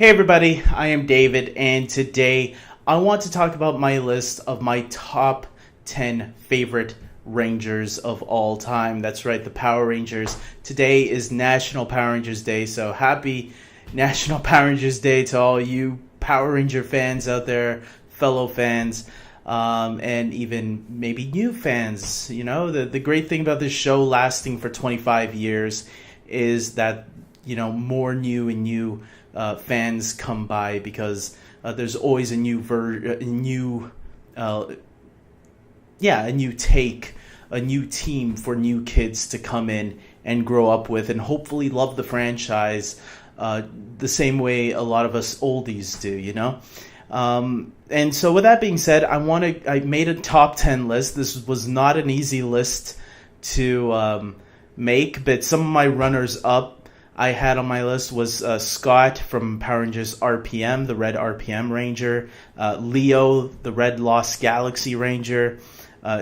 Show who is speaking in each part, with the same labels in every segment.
Speaker 1: Hey everybody, I am David, and today I want to talk about my list of my top 10 favorite Rangers of all time. That's right, the Power Rangers. Today is National Power Rangers Day, so happy National Power Rangers Day to all you Power Ranger fans out there, fellow fans, and even maybe new fans. You know, the great thing about this show lasting for 25 years is that, you know, more new fans come by because there's always a new take, a new team for new kids to come in and grow up with and hopefully love the franchise the same way a lot of us oldies do, you know? And so with that being said, I made a top 10 list. This was not an easy list to make, but some of my runners up I had on my list was Scott from Power Rangers RPM, the Red RPM Ranger, Leo, the Red Lost Galaxy Ranger,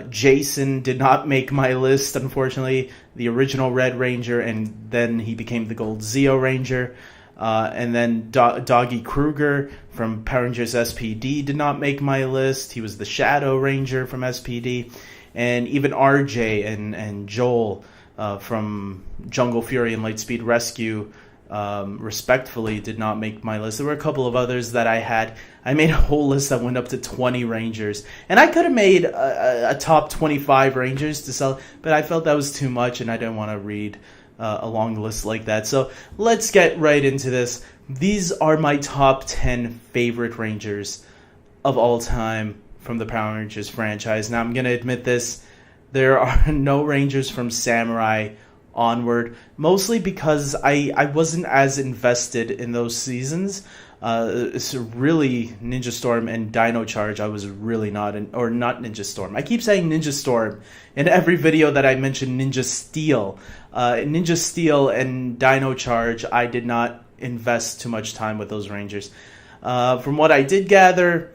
Speaker 1: Jason did not make my list, unfortunately, the original Red Ranger, and then he became the Gold Zeo Ranger, and then Doggy Kruger from Power Rangers SPD did not make my list. He was the Shadow Ranger from SPD, and even RJ and Joel from Jungle Fury and Lightspeed Rescue, respectfully, did not make my list. There were a couple of others that I had. I made a whole list that went up to 20 Rangers. And I could have made a top 25 Rangers to sell, but I felt that was too much, and I didn't want to read a long list like that. So let's get right into this. These are my top 10 favorite Rangers of all time from the Power Rangers franchise. Now, I'm going to admit this. There are no Rangers from Samurai onward, mostly because I wasn't as invested in those seasons. It's really Ninja Storm and Dino Charge I was really not Ninja Storm. I keep saying Ninja Storm in every video that I mention Ninja Steel. Ninja Steel and Dino Charge, I did not invest too much time with those Rangers. From what I did gather,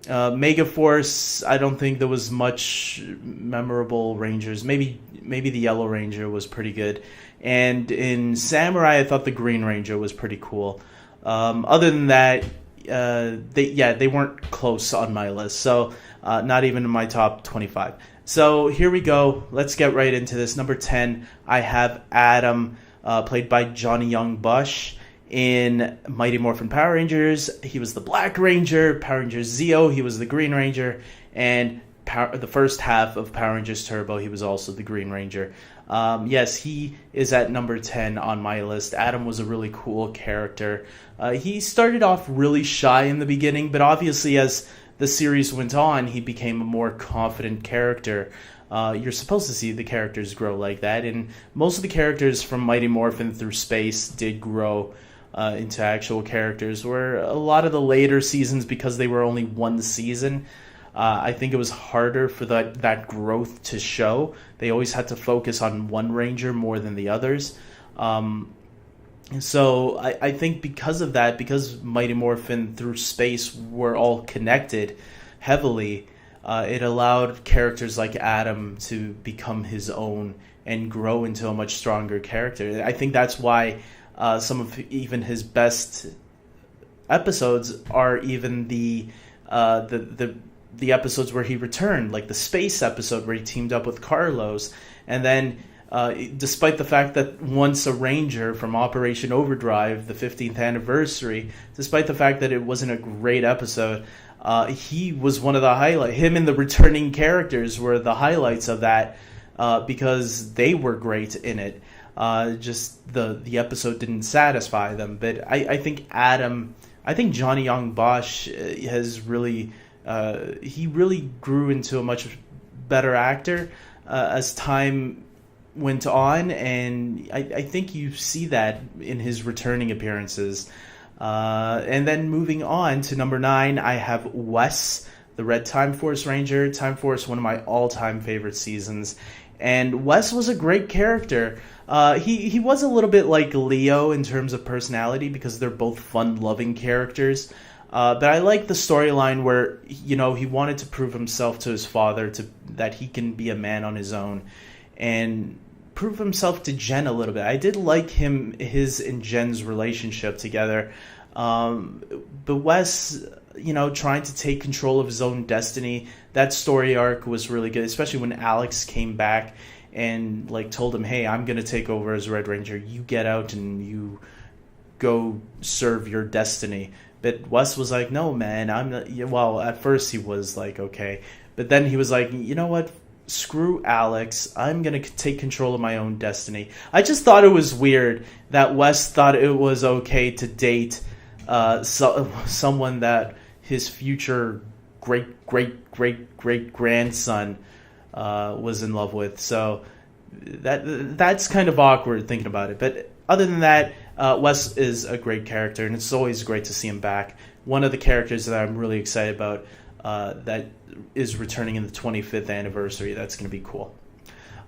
Speaker 1: Mega Force, I don't think there was much memorable Rangers. Maybe the Yellow Ranger was pretty good. And in Samurai, I thought the Green Ranger was pretty cool. Other than that, they weren't close on my list. So not even in my top 25. So here we go. Let's get right into this. Number 10, I have Adam, played by Johnny Young Bush. In Mighty Morphin Power Rangers, he was the Black Ranger. Power Rangers Zeo, he was the Green Ranger. And the first half of Power Rangers Turbo, he was also the Green Ranger. Yes, he is at number 10 on my list. Adam was a really cool character. He started off really shy in the beginning, but obviously as the series went on, he became a more confident character. You're supposed to see the characters grow like that, and most of the characters from Mighty Morphin through space did grow into actual characters, where a lot of the later seasons, because they were only one season, I think it was harder for that growth to show. They always had to focus on one Ranger more than the others. So I think because of that, because Mighty Morphin through space were all connected heavily, it allowed characters like Adam to become his own and grow into a much stronger character. I think that's why some of even his best episodes are even the episodes where he returned, like the space episode where he teamed up with Carlos. And then despite the fact that once a Ranger from Operation Overdrive, the 15th anniversary, despite the fact that it wasn't a great episode, he was one of the highlights. Him and the returning characters were the highlights of that because they were great in it. Just the episode didn't satisfy them. But I think Johnny Young Bosch has really he really grew into a much better actor as time went on, and I think you see that in his returning appearances. And then moving on to number 9, I have Wes, the Red Time Force Ranger. Time Force, one of my all-time favorite seasons. And Wes was a great character. He was a little bit like Leo in terms of personality because they're both fun-loving characters. But I like the storyline where, you know, he wanted to prove himself to his father that he can be a man on his own and prove himself to Jen a little bit. I did like his and Jen's relationship together. Um, but Wes, trying to take control of his own destiny, that story arc was really good, especially when Alex came back and like told him, "Hey, I'm gonna take over as Red Ranger. You get out and you go serve your destiny." But Wes was like, "No, man, I'm not." Well, at first he was like, "Okay," but then he was like, "You know what? Screw Alex. I'm gonna take control of my own destiny." I just thought it was weird that Wes thought it was okay to date someone that his future great great great great grandson was in love with. So that's kind of awkward thinking about it. But other than that, Wes is a great character, and it's always great to see him back. One of the characters that I'm really excited about that is returning in the 25th anniversary. That's going to be cool.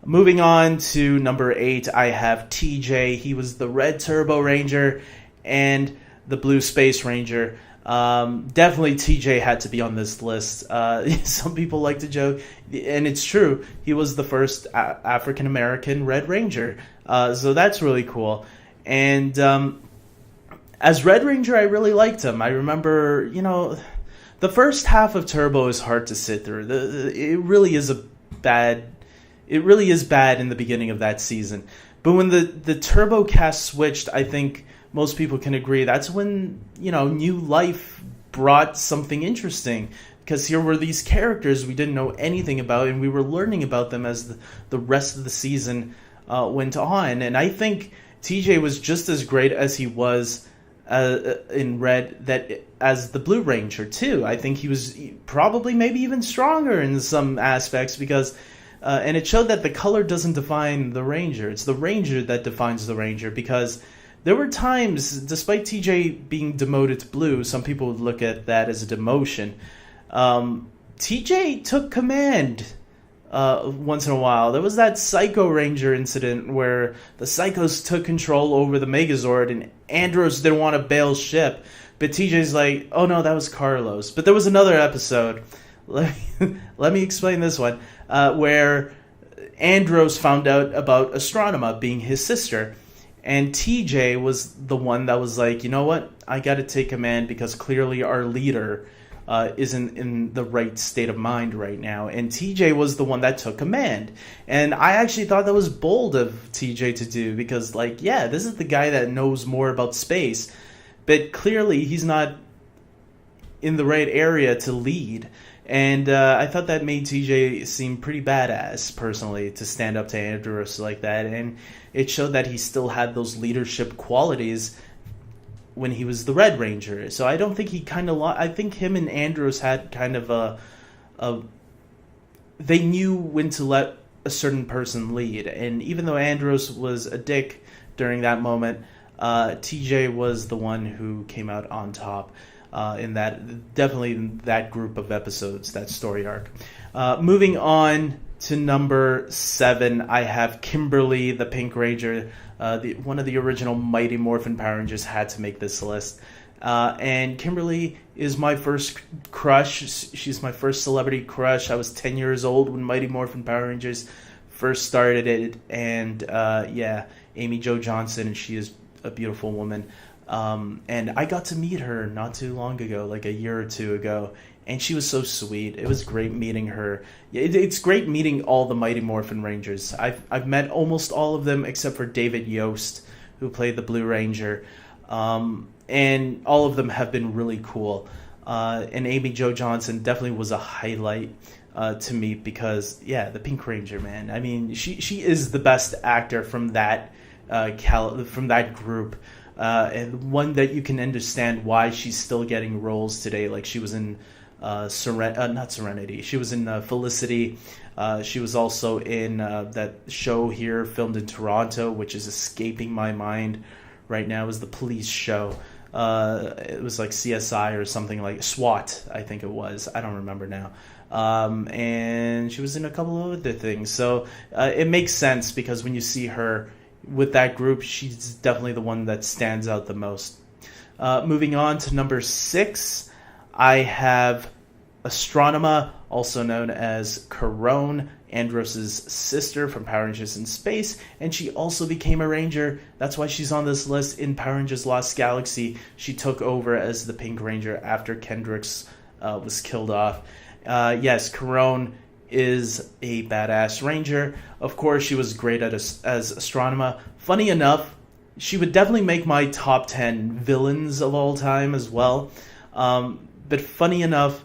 Speaker 1: Moving on to number 8, I have TJ. He was the Red Turbo Ranger and the Blue Space Ranger. Definitely TJ had to be on this list. Some people like to joke, and it's true, he was the first African-American Red Ranger. So that's really cool. And as Red Ranger, I really liked him. I remember, the first half of Turbo is hard to sit through. It really is bad in the beginning of that season. But when the Turbo cast switched, I think most people can agree that's when, new life brought something interesting. Because here were these characters we didn't know anything about, and we were learning about them as the rest of the season went on. And I think TJ was just as great as he was in Red as the Blue Ranger too. I think he was probably maybe even stronger in some aspects because and it showed that the color doesn't define the Ranger. It's the Ranger that defines the Ranger, because there were times, despite TJ being demoted to Blue, some people would look at that as a demotion. TJ took command once in a while. There was that Psycho Ranger incident where the Psychos took control over the Megazord and Andros didn't want to bail ship. But TJ's like, "Oh no, that was Carlos." But there was another episode, let me explain this one, where Andros found out about Astronema being his sister. And TJ was the one that was like, "You know what? I got to take command because clearly our leader isn't in the right state of mind right now." And TJ was the one that took command. And I actually thought that was bold of TJ to do because, this is the guy that knows more about space. But clearly he's not in the right area to lead. And I thought that made TJ seem pretty badass, personally, to stand up to Andros like that. And it showed that he still had those leadership qualities when he was the Red Ranger. So I don't think he I think him and Andros had kind of they knew when to let a certain person lead. And even though Andros was a dick during that moment, TJ was the one who came out on top. In that group of episodes, that story arc. Moving on to number 7, I have Kimberly, the Pink Ranger. One of the original Mighty Morphin Power Rangers had to make this list. And Kimberly is my first crush. She's my first celebrity crush. I was 10 years old when Mighty Morphin Power Rangers first started it. And Amy Jo Johnson, and she is a beautiful woman. And I got to meet her not too long ago, like a year or two ago, and she was so sweet. It was great meeting her. It's great meeting all the Mighty Morphin Rangers. I've met almost all of them except for David Yost, who played the Blue Ranger, and all of them have been really cool. And Amy Jo Johnson definitely was a highlight to me because, the Pink Ranger, man. I mean, she is the best actor from that from that group. And one that you can understand why she's still getting roles today. Like she was in not Serenity. She was in Felicity. She was also in that show here filmed in Toronto, which is escaping my mind right now. It was the police show. It was like CSI or something, like SWAT, I think it was. I don't remember now. And she was in a couple of other things. So it makes sense because when you see her with that group, she's definitely the one that stands out the most. Moving on to number 6, I have Astronema, also known as Carone, Andros' sister from Power Rangers in Space, and she also became a Ranger. That's why she's on this list. In Power Rangers Lost Galaxy, she took over as the Pink Ranger after Kendricks was killed off. Yes, Karone is a badass Ranger. Of course, she was great as Astronema. Funny enough, she would definitely make my top 10 villains of all time as well. But funny enough,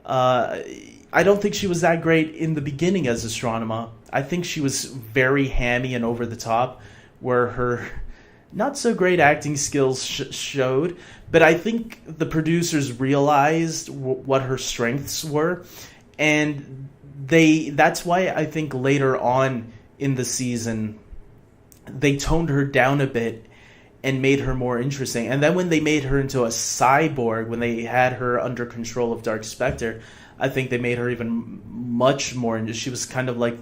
Speaker 1: I don't think she was that great in the beginning as Astronema. I think she was very hammy and over the top, where her not so great acting skills showed. But I think the producers realized what her strengths were, and that's why I think later on in the season they toned her down a bit and made her more interesting. And then when they made her into a cyborg, when they had her under control of Dark Spectre, I think they made her even much more. She was kind of like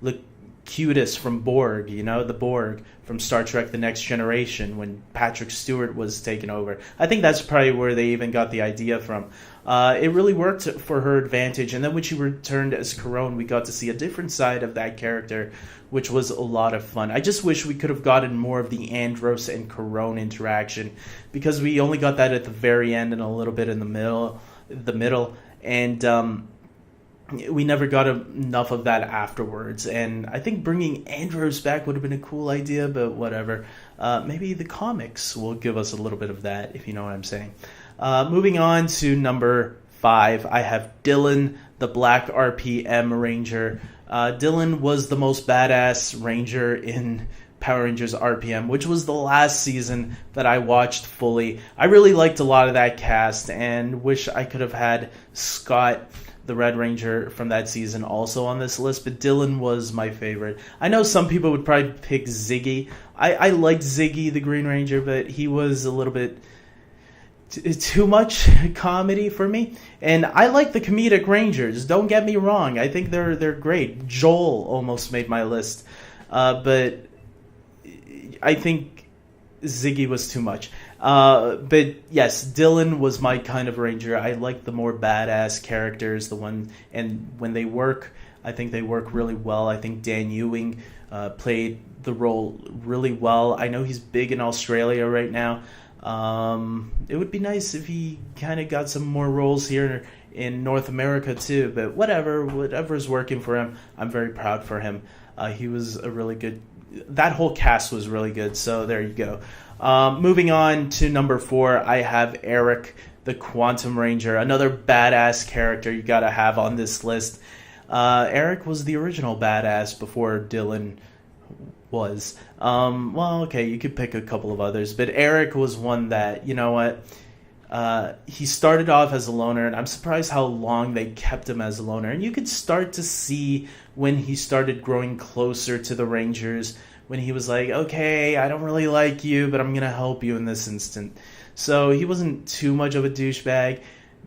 Speaker 1: Locutus from Borg, the Borg from Star Trek The Next Generation when Patrick Stewart was taken over. I think that's probably where they even got the idea from. It really worked for her advantage. And then when she returned as Karone, we got to see a different side of that character, which was a lot of fun. I just wish we could have gotten more of the Andros and Karone interaction, because we only got that at the very end and a little bit in the middle, and we never got enough of that afterwards. And I think bringing Andros back would have been a cool idea, but whatever. Maybe the comics will give us a little bit of that, if you know what I'm saying. Moving on to number 5, I have Dylan, the Black RPM Ranger. Dylan was the most badass Ranger in Power Rangers RPM, which was the last season that I watched fully. I really liked a lot of that cast and wish I could have had Scott, the Red Ranger from that season, also on this list, but Dylan was my favorite. I know some people would probably pick Ziggy. I liked Ziggy, the Green Ranger, but he was a little bit too much comedy for me. And I like the comedic Rangers, don't get me wrong. I think they're great. Joel almost made my list, but I think Ziggy was too much. But yes, Dylan was my kind of Ranger. I like the more badass characters, and when they work, I think they work really well. I think Dan Ewing played the role really well. I know he's big in Australia right now. It would be nice if he kind of got some more roles here in North America too, but whatever's working for him, I'm very proud for him. He was a really good, that whole cast was really good, so there you go. Moving on to number 4, I have Eric, the Quantum Ranger, another badass character you gotta have on this list. Eric was the original badass before Dylan was. Well, okay, you could pick a couple of others, but Eric was one that, you know what, he started off as a loner, and I'm surprised how long they kept him as a loner. And you could start to see when he started growing closer to the Rangers, when he was like, okay, I don't really like you, but I'm going to help you in this instant. So he wasn't too much of a douchebag,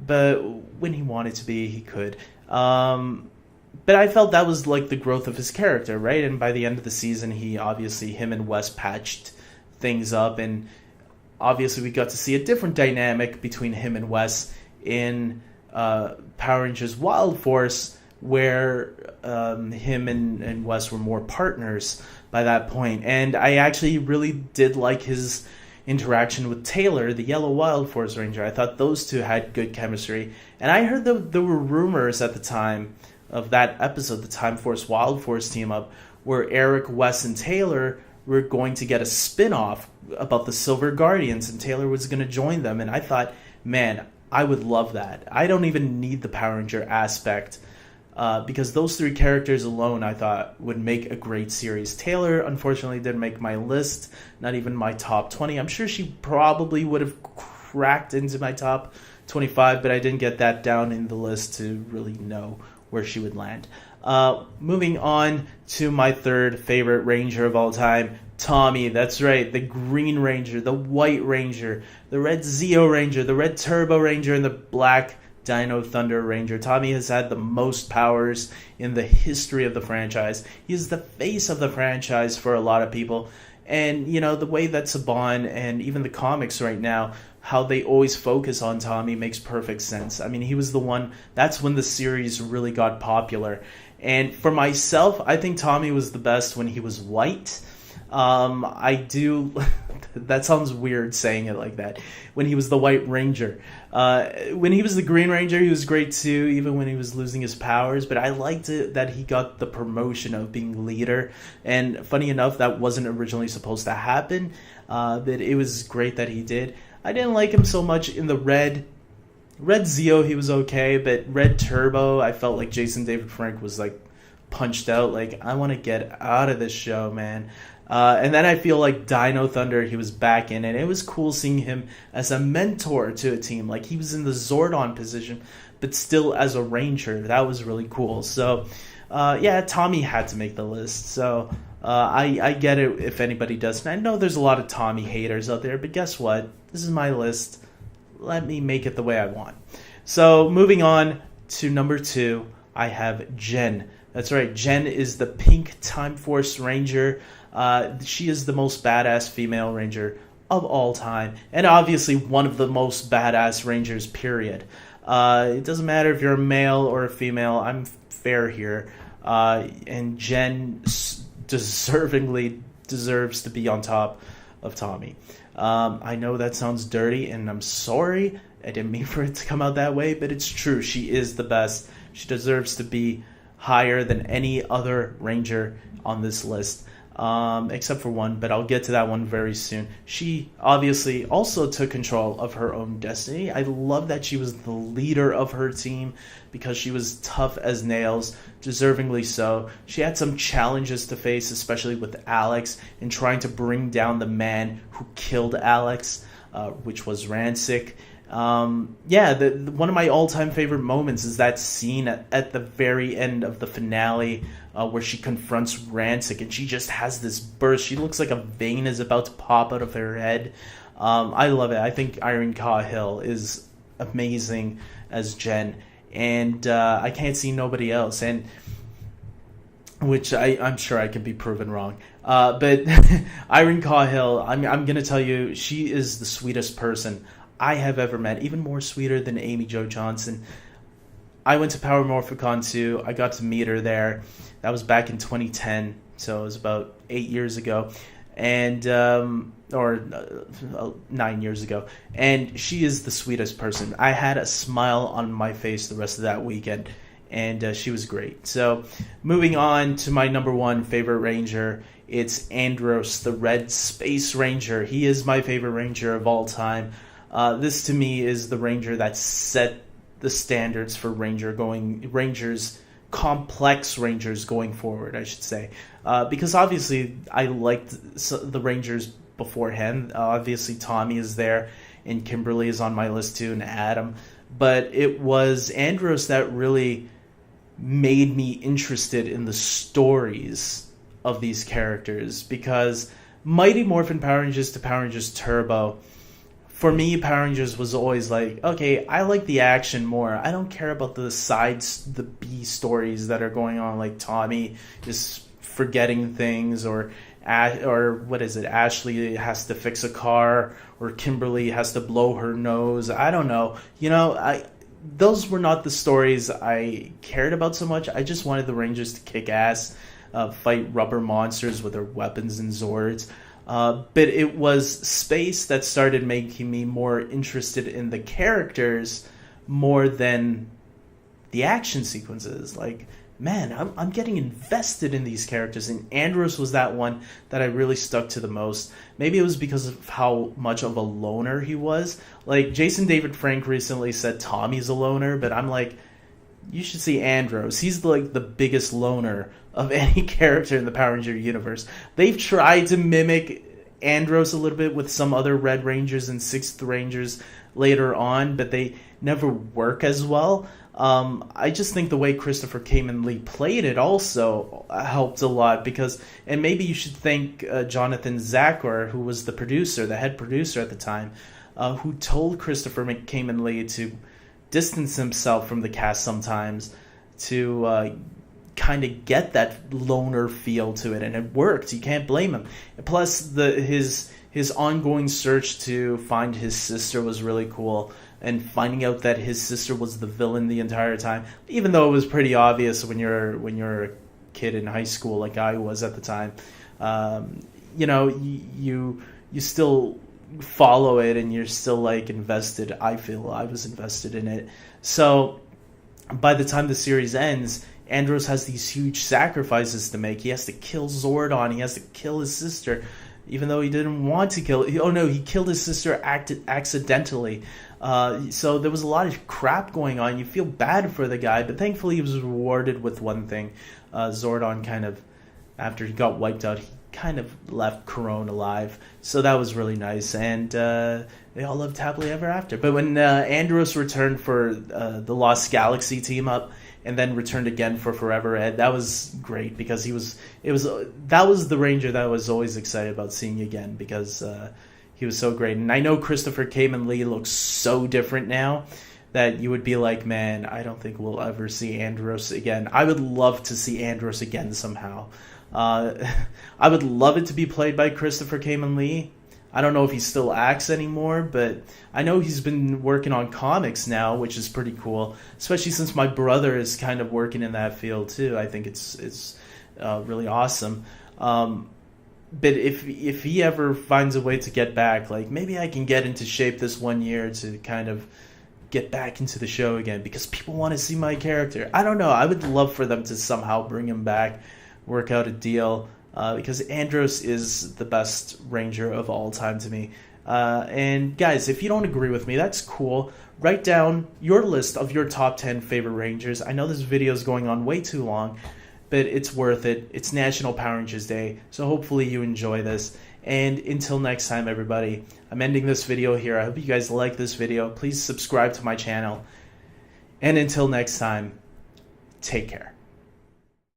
Speaker 1: but when he wanted to be, he could. But I felt that was like the growth of his character, right? And by the end of the season, him and Wes patched things up, and obviously we got to see a different dynamic between him and Wes in Power Rangers Wild Force, where him and Wes were more partners by that point. And I actually really did like his interaction with Taylor, the Yellow Wild Force Ranger. I thought those two had good chemistry. And I heard that there were rumors at the time of that episode, the Time Force Wild Force team up, where Eric, Wes, and Taylor were going to get a spin-off about the Silver Guardians, and Taylor was going to join them. And I thought, man, I would love that. I don't even need the Power Ranger aspect, because those 3 characters alone, I thought, would make a great series. Taylor, unfortunately, didn't make my list, not even my top 20. I'm sure she probably would have cracked into my top 25, but I didn't get that down in the list to really know where she would land. Moving on to my 3rd favorite Ranger of all time, Tommy. That's right, the Green Ranger, the White Ranger, the Red Zeo Ranger, the Red Turbo Ranger, and the Black Dino Thunder Ranger. Tommy has had the most powers in the history of the franchise. He's the face of the franchise for a lot of people. And, the way that Saban and even the comics right now how they always focus on Tommy makes perfect sense. I mean, he was the one, that's when the series really got popular. And for myself, I think Tommy was the best when he was white. I do. That sounds weird saying it like that. When he was the White Ranger, when he was the Green Ranger, he was great too. Even when he was losing his powers, but I liked it that he got the promotion of being leader. And funny enough, that wasn't originally supposed to happen, but it was great that he did. I didn't like him so much in the Red Zeo. He was okay, but Red Turbo, I felt like Jason David Frank was like punched out. Like, I want to get out of this show, man. And then I feel like Dino Thunder, he was back in it. It was cool seeing him as a mentor to a team. Like, he was in the Zordon position, but still as a Ranger. That was really cool. So, yeah, Tommy had to make the list. So, I get it if anybody does. And I know there's a lot of Tommy haters out there, but guess what? This is my list. Let me make it the way I want. So, moving on to number 2, I have Jen. That's right, Jen is the Pink Time Force Ranger. She is the most badass female ranger of all time, and obviously one of the most badass rangers, period. It doesn't matter if you're a male or a female, I'm fair here. And Jen deservingly deserves to be on top of Tommy. I know that sounds dirty, and I'm sorry. I didn't mean for it to come out that way, but it's true. She is the best. She deserves to be higher than any other ranger on this list. Except for one, but I'll get to that one very soon. She obviously also took control of her own destiny. I love that she was the leader of her team because she was tough as nails, deservingly so. She had some challenges to face, especially with Alex, in trying to bring down the man who killed Alex, which was Ransik. One of my all-time favorite moments is that scene at the very end of the finale where she confronts Ransik and she just has this burst. She looks like a vein is about to pop out of her head. I love it. I think Irene Cahill is amazing as Jen, and I can't see nobody else, and which I'm sure I can be proven wrong. But Irene Cahill, I'm going to tell you, she is the sweetest person I have ever met, even more sweeter than Amy Jo Johnson. I went to Power Morphicon 2. I got to meet her there. That was back in 2010, so it was about 8 years ago, and 9 years ago. And she is the sweetest person. I had a smile on my face the rest of that weekend, and she was great. So moving on to my number 1 favorite ranger, it's Andros, the Red Space Ranger. He is my favorite ranger of all time. This to me is the ranger that set the standards for complex rangers going forward, I should say. Because obviously I liked the rangers beforehand. Obviously Tommy is there, and Kimberly is on my list too, and Adam. But it was Andros that really made me interested in the stories of these characters, because Mighty Morphin Power Rangers to Power Rangers Turbo, for me, Power Rangers was always like, okay, I like the action more. I don't care about the sides, the B stories that are going on, like Tommy just forgetting things, or what is it? Ashley has to fix a car, or Kimberly has to blow her nose. I don't know. Those were not the stories I cared about so much. I just wanted the Rangers to kick ass, fight rubber monsters with their weapons and Zords. But it was Space that started making me more interested in the characters more than the action sequences. Like, man, I'm getting invested in these characters, and Andros was that one that I really stuck to the most. Maybe it was because of how much of a loner he was. Like, Jason David Frank recently said Tommy's a loner, but I'm like, you should see Andros. He's like the biggest loner of any character in the Power Ranger universe. They've tried to mimic Andros a little bit with some other Red Rangers and Sixth Rangers later on, but they never work as well. I just think the way Christopher Kamen Lee played it also helped a lot, because, and maybe you should thank Jonathan Zachor, who was the producer, the head producer at the time, who told Christopher Kamen Lee to distance himself from the cast sometimes to kind of get that loner feel to it, and it worked. You can't blame him. Plus, his his ongoing search to find his sister was really cool, and finding out that his sister was the villain the entire time, even though it was pretty obvious when you're a kid in high school like I was at the time. You know, you still follow it, and you're still like invested. I feel I was invested in it. So by the time the series ends, Andros has these huge sacrifices to make. He has to kill Zordon. He has to kill his sister, even though he didn't want to kill. Oh no, he killed his sister accidentally. So there was a lot of crap going on. You feel bad for the guy, but thankfully he was rewarded with one thing. Zordon kind of, after he got wiped out, he kind of left Karone alive. So that was really nice, and they all lived happily ever after. But when Andros returned for the Lost Galaxy team up, and then returned again for Forever Ed, that was great, because that was the Ranger that I was always excited about seeing again, because he was so great. And I know Christopher Kamen Lee looks so different now that you would be like, man, I don't think we'll ever see Andros again. I would love to see Andros again somehow. I would love it to be played by Christopher Kamen Lee. I don't know if he still acts anymore, but I know he's been working on comics now, which is pretty cool, especially since my brother is kind of working in that field too. I think it's really awesome. But if he ever finds a way to get back, like maybe I can get into shape this one year to kind of get back into the show again, because people want to see my character. I don't know. I would love for them to somehow bring him back, work out a deal. Because Andros is the best Ranger of all time to me. And guys, if you don't agree with me, that's cool. Write down your list of your top 10 favorite Rangers. I know this video is going on way too long, but it's worth it. It's National Power Rangers Day, so hopefully you enjoy this. And until next time, everybody, I'm ending this video here. I hope you guys like this video. Please subscribe to my channel. And until next time, take care.